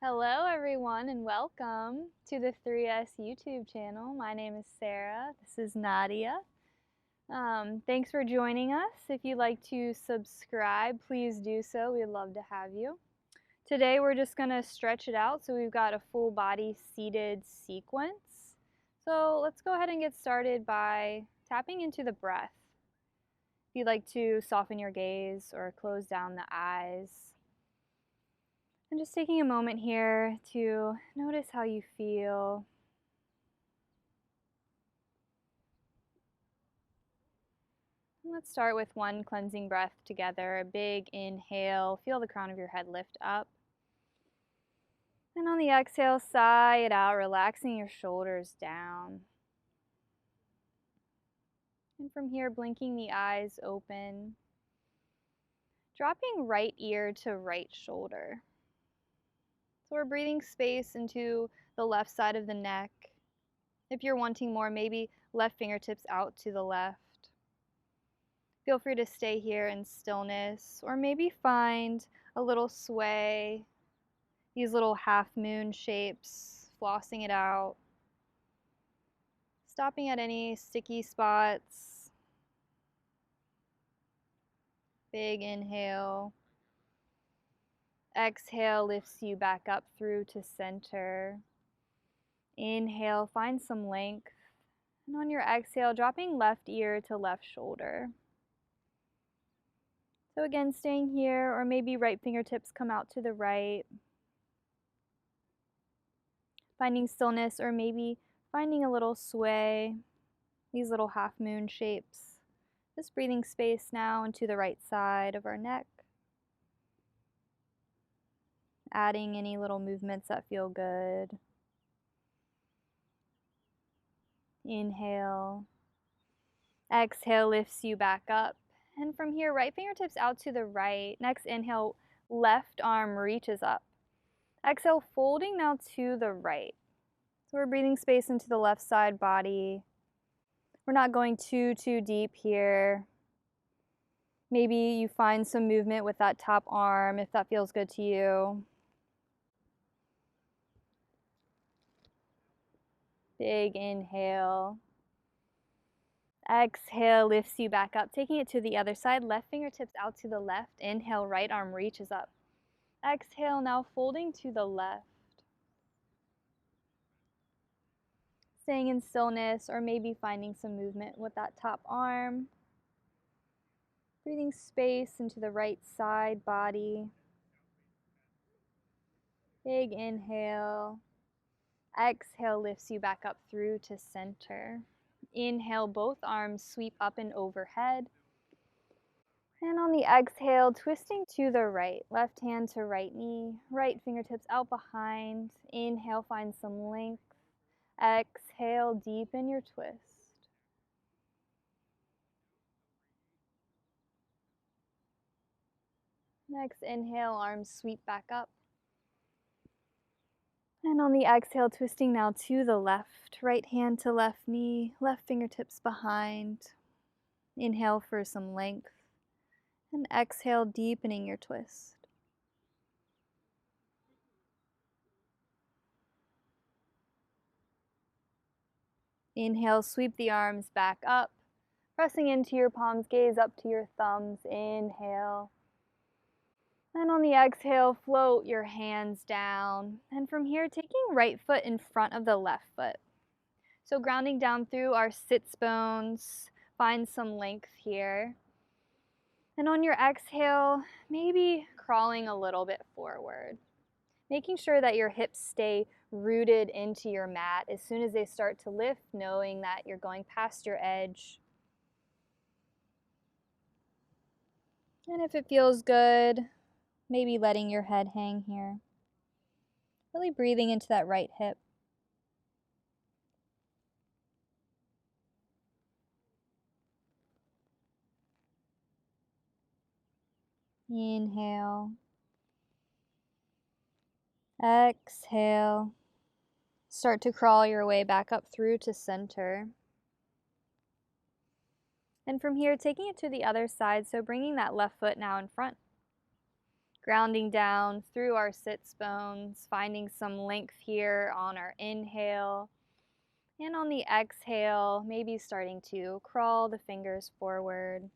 Hello everyone and welcome to the 3S YouTube channel. My name is Sarah. This is Nadia. Thanks for joining us. If you'd like to subscribe, please do so. We'd love to have you. Today we're just going to stretch it out so we've got a full body seated sequence. So let's go ahead and get started by tapping into the breath. If you'd like to soften your gaze or close down the eyes. And just taking a moment here to notice how you feel. And let's start with one cleansing breath together. A big inhale. Feel the crown of your head lift up. And on the exhale, sigh it out, relaxing your shoulders down. And from here, blinking the eyes open. Dropping right ear to right shoulder. So we're breathing space into the left side of the neck. If you're wanting more, maybe left fingertips out to the left. Feel free to stay here in stillness, or maybe find a little sway, these little half moon shapes, flossing it out. Stopping at any sticky spots. Big inhale. Exhale lifts you back up through to center. Inhale, find some length. And on your exhale, dropping left ear to left shoulder. So again, staying here, or maybe right fingertips come out to the right. Finding stillness, or maybe finding a little sway. These little half moon shapes. Just breathing space now into the right side of our neck. Adding any little movements that feel good. Inhale. Exhale lifts you back up. And from here, right fingertips out to the right. Next inhale, left arm reaches up. Exhale, folding now to the right. So we're breathing space into the left side body. We're not going too deep here. Maybe you find some movement with that top arm if that feels good to you. Big inhale. Exhale lifts you back up, taking it to the other side. Left fingertips out to the left. Inhale, right arm reaches up. Exhale, now folding to the left. Staying in stillness, or maybe finding some movement with that top arm. Breathing space into the right side body. Big inhale. Exhale lifts you back up through to center. Inhale, both arms sweep up and overhead. And on the exhale, twisting to the right. Left hand to right knee. Right fingertips out behind. Inhale, find some length. Exhale, deepen your twist. Next inhale, arms sweep back up. And on the exhale, twisting now to the left. Right hand to left knee, left fingertips behind. Inhale for some length. And exhale, deepening your twist. Inhale, sweep the arms back up. Pressing into your palms, gaze up to your thumbs. Inhale. And on the exhale, float your hands down. And from here, taking right foot in front of the left foot. So grounding down through our sits bones. Find some length here. And on your exhale, maybe crawling a little bit forward. Making sure that your hips stay rooted into your mat as soon as they start to lift, knowing that you're going past your edge. And if it feels good, maybe letting your head hang here. Really breathing into that right hip. Inhale. Exhale. Start to crawl your way back up through to center. And from here, taking it to the other side, so bringing that left foot now in front. Grounding down through our sits bones, finding some length here on our inhale. And on the exhale, maybe starting to crawl the fingers forward.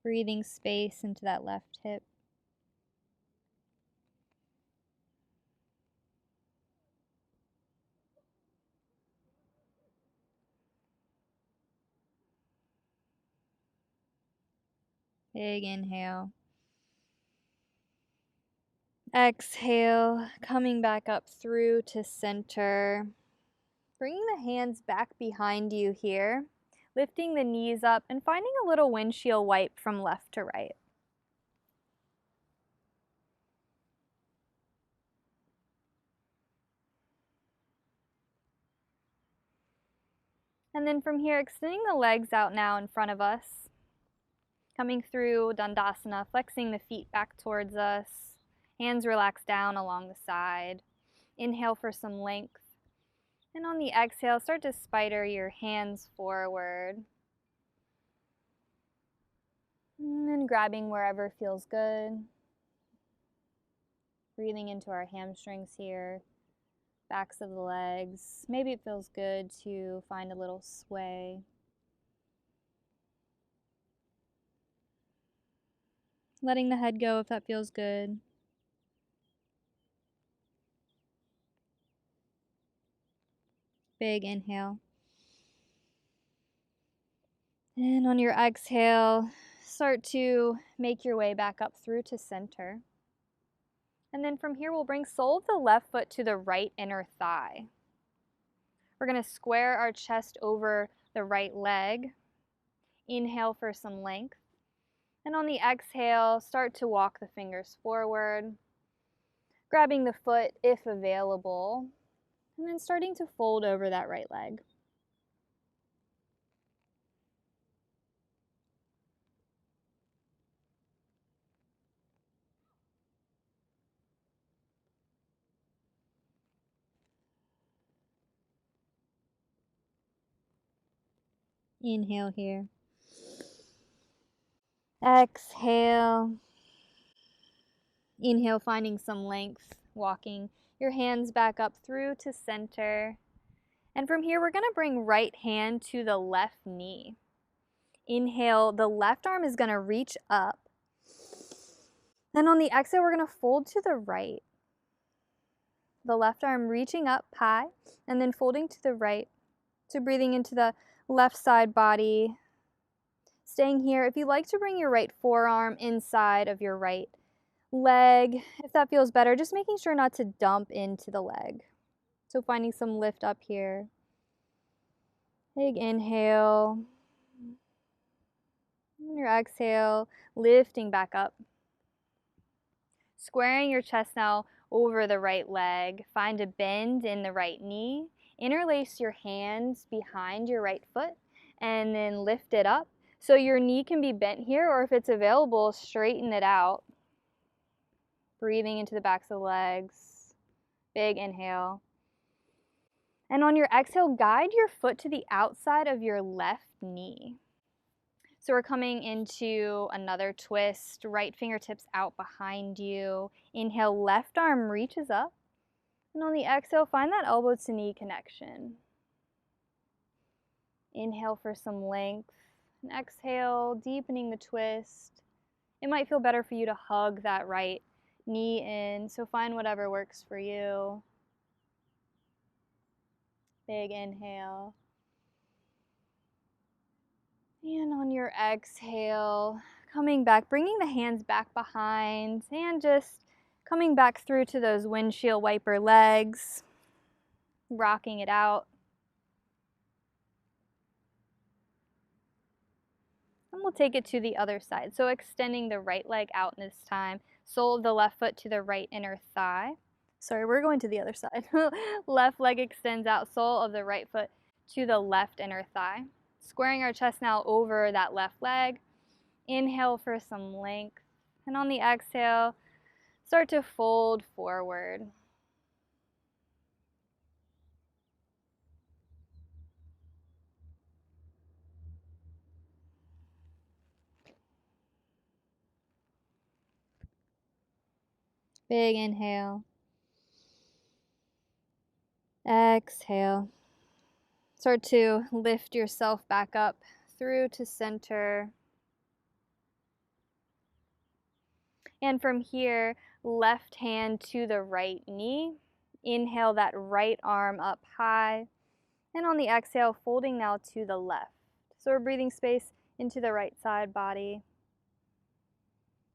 Breathing space into that left hip. Big inhale. Exhale, coming back up through to center. Bringing the hands back behind you here. Lifting the knees up and finding a little windshield wipe from left to right. And then from here, extending the legs out now in front of us. Coming through Dandasana, flexing the feet back towards us. Hands relax down along the side. Inhale for some length. And on the exhale, start to spider your hands forward. And then grabbing wherever feels good. Breathing into our hamstrings here. Backs of the legs. Maybe it feels good to find a little sway. Letting the head go if that feels good. Big inhale. And on your exhale, start to make your way back up through to center. And then from here, we'll bring sole of the left foot to the right inner thigh. We're going to square our chest over the right leg. Inhale for some length. And on the exhale, start to walk the fingers forward, grabbing the foot if available, and then starting to fold over that right leg. Inhale here. Exhale. Inhale, finding some length, walking your hands back up through to center. And from here, we're going to bring right hand to the left knee. Inhale, the left arm is going to reach up. Then on the exhale, we're going to fold to the right. The left arm reaching up high and then folding to the right. So breathing into the left side body. Staying here. If you like to bring your right forearm inside of your right leg, if that feels better, just making sure not to dump into the leg. So finding some lift up here. Big inhale. And your exhale, lifting back up. Squaring your chest now over the right leg. Find a bend in the right knee. Interlace your hands behind your right foot and then lift it up. So your knee can be bent here, or if it's available, straighten it out. Breathing into the backs of the legs. Big inhale. And on your exhale, guide your foot to the outside of your left knee. So we're coming into another twist. Right fingertips out behind you. Inhale, left arm reaches up. And on the exhale, find that elbow to knee connection. Inhale for some length. And exhale, deepening the twist. It might feel better for you to hug that right knee in, so find whatever works for you. Big inhale. And on your exhale, coming back, bringing the hands back behind and just coming back through to those windshield wiper legs, rocking it out. And we'll take it to the other side. So extending the right leg out this time, sole of the left foot to the right inner thigh. Sorry, we're going to the other side. Left leg extends out, sole of the right foot to the left inner thigh. Squaring our chest now over that left leg. Inhale for some length. And on the exhale, start to fold forward. Big inhale. Exhale. Start to lift yourself back up through to center. And from here, left hand to the right knee. Inhale that right arm up high. And on the exhale, folding now to the left. So we're breathing space into the right side body.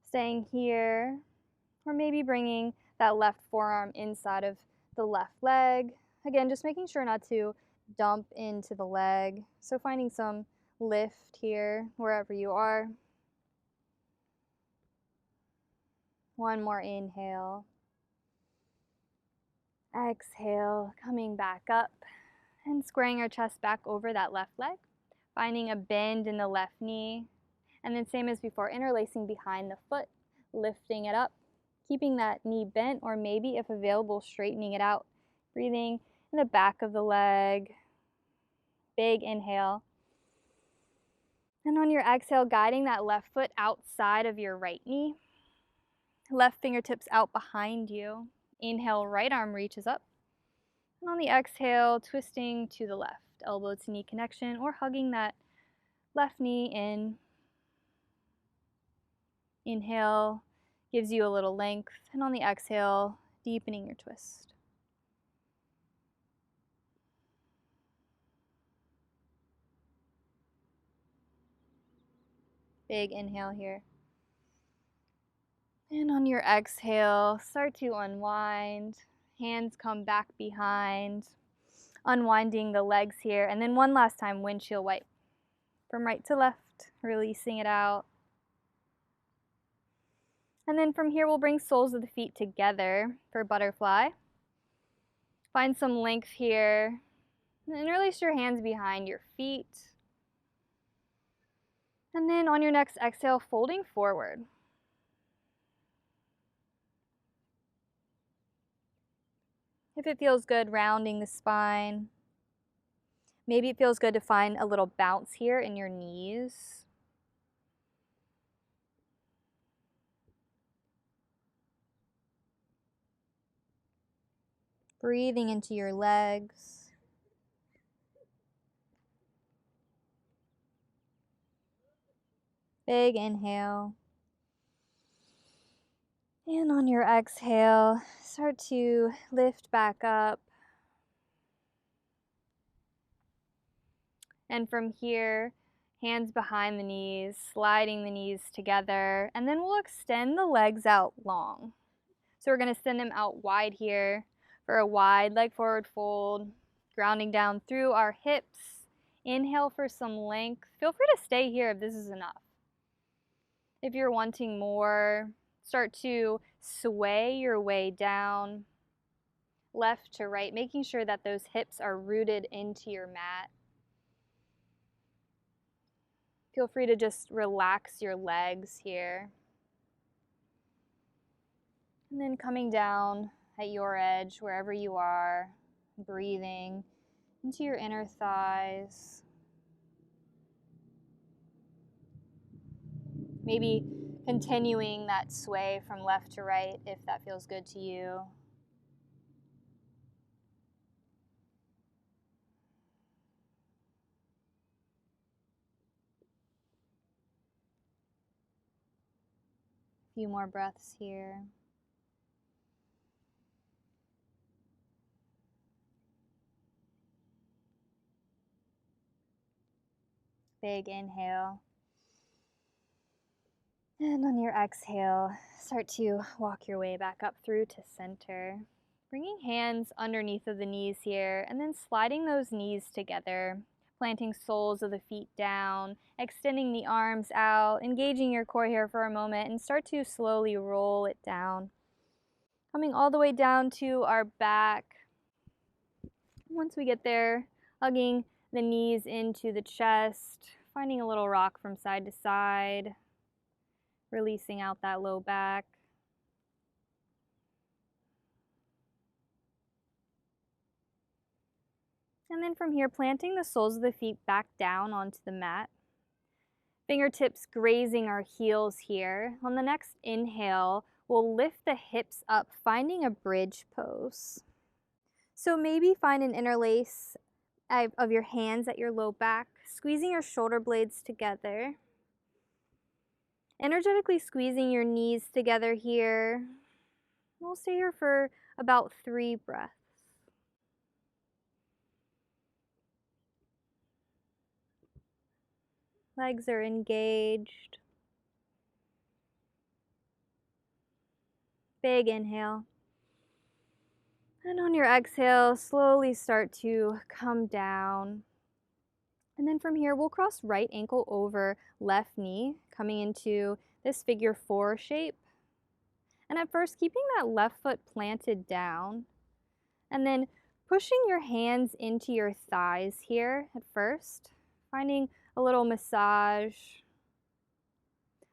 Staying here, or maybe bringing that left forearm inside of the left leg. Again, just making sure not to dump into the leg. So finding some lift here, wherever you are. One more inhale. Exhale, coming back up and squaring our chest back over that left leg. Finding a bend in the left knee. And then same as before, interlacing behind the foot, lifting it up, keeping that knee bent, or maybe if available, straightening it out. Breathing in the back of the leg. Big inhale. And on your exhale, guiding that left foot outside of your right knee. Left fingertips out behind you. Inhale, right arm reaches up. And on the exhale, twisting to the left. Elbow to knee connection, or hugging that left knee in. Inhale gives you a little length, and on the exhale, deepening your twist. Big inhale here. And on your exhale, start to unwind. Hands come back behind. Unwinding the legs here. And then one last time, windshield wipe. From right to left, releasing it out. And then from here, we'll bring soles of the feet together for butterfly. Find some length here. And release your hands behind your feet. And then on your next exhale, folding forward. If it feels good, rounding the spine. Maybe it feels good to find a little bounce here in your knees. Breathing into your legs. Big inhale. And on your exhale, start to lift back up. And from here, hands behind the knees, sliding the knees together. And then we'll extend the legs out long. So we're going to send them out wide here for a wide leg forward fold. Grounding down through our hips. Inhale for some length. Feel free to stay here if this is enough. If you're wanting more, start to sway your way down, left to right, making sure that those hips are rooted into your mat. Feel free to just relax your legs here. And then coming down at your edge, wherever you are, breathing into your inner thighs. Maybe continuing that sway from left to right if that feels good to you. A few more breaths here. Big inhale. And on your exhale, start to walk your way back up through to center. Bringing hands underneath of the knees here, and then sliding those knees together, planting soles of the feet down, extending the arms out, engaging your core here for a moment, and start to slowly roll it down. Coming all the way down to our back. Once we get there, hugging the knees into the chest, finding a little rock from side to side. Releasing out that low back. And then from here, planting the soles of the feet back down onto the mat. Fingertips grazing our heels here. On the next inhale, we'll lift the hips up, finding a bridge pose. So maybe find an interlace of your hands at your low back, squeezing your shoulder blades together. Energetically squeezing your knees together here. We'll stay here for about 3 breaths. Legs are engaged. Big inhale. And on your exhale, slowly start to come down. And then from here, we'll cross right ankle over left knee, coming into this figure 4 shape. And at first, keeping that left foot planted down. And then pushing your hands into your thighs here at first, finding a little massage,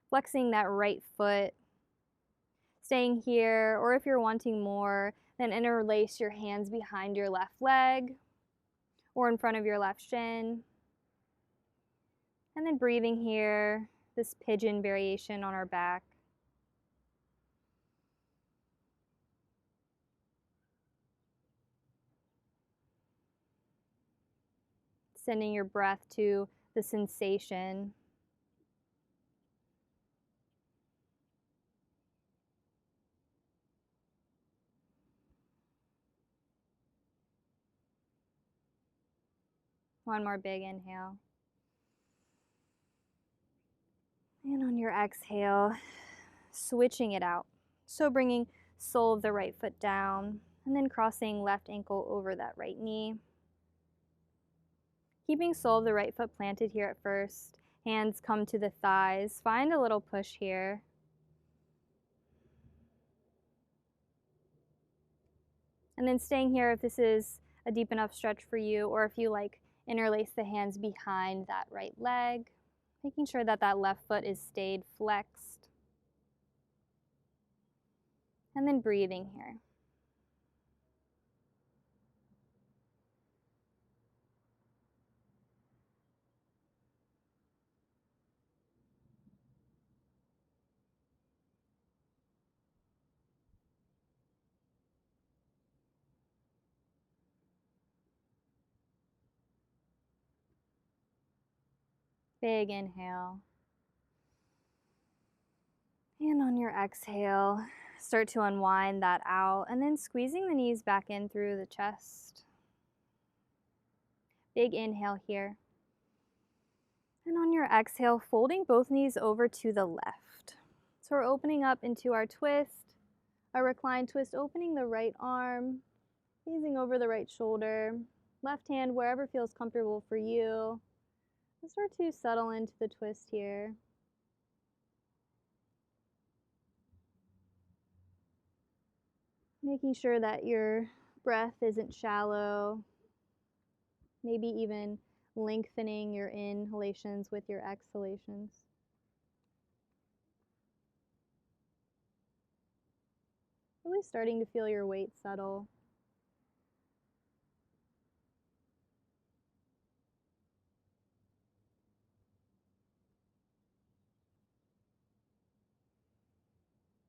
flexing that right foot, staying here, or if you're wanting more, then interlace your hands behind your left leg or in front of your left shin. And then breathing here, this pigeon variation on our back. Sending your breath to the sensation. One more big inhale. And on your exhale, switching it out. So bringing sole of the right foot down and then crossing left ankle over that right knee. Keeping sole of the right foot planted here at first. Hands come to the thighs. Find a little push here. And then staying here if this is a deep enough stretch for you, or if you like, interlace the hands behind that right leg, making sure that that left foot is stayed flexed. And then breathing here. Big inhale. And on your exhale, start to unwind that out and then squeezing the knees back in through the chest. Big inhale here. And on your exhale, folding both knees over to the left. So we're opening up into our twist, our reclined twist, opening the right arm, gazing over the right shoulder, left hand wherever feels comfortable for you. And start to settle into the twist here. Making sure that your breath isn't shallow. Maybe even lengthening your inhalations with your exhalations. Really starting to feel your weight settle.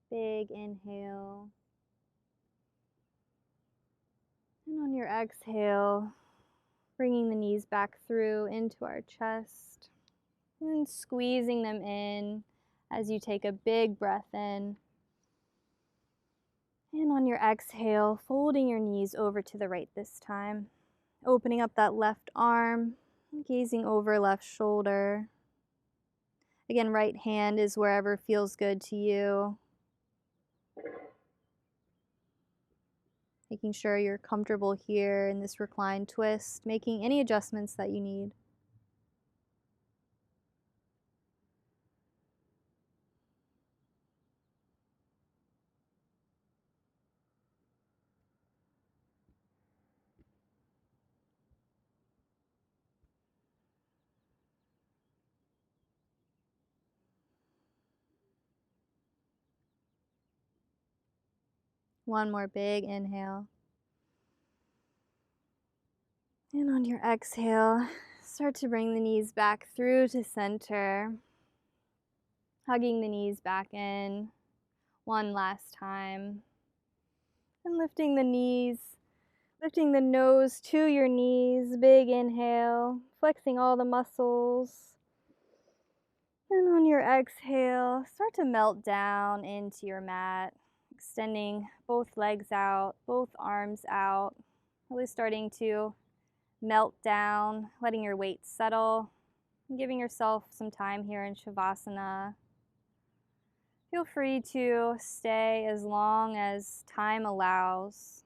Big inhale. And on your exhale, bringing the knees back through into our chest and squeezing them in as you take a big breath in. And on your exhale, folding your knees over to the right this time. Opening up that left arm, gazing over left shoulder. Again, right hand is wherever feels good to you. Making sure you're comfortable here in this reclined twist, making any adjustments that you need. One more big inhale. And on your exhale, start to bring the knees back through to center. Hugging the knees back in. One last time. And lifting the knees, lifting the nose to your knees. Big inhale, flexing all the muscles. And on your exhale, start to melt down into your mat, extending both legs out, both arms out, really starting to melt down, letting your weight settle, and giving yourself some time here in Shavasana. Feel free to stay as long as time allows.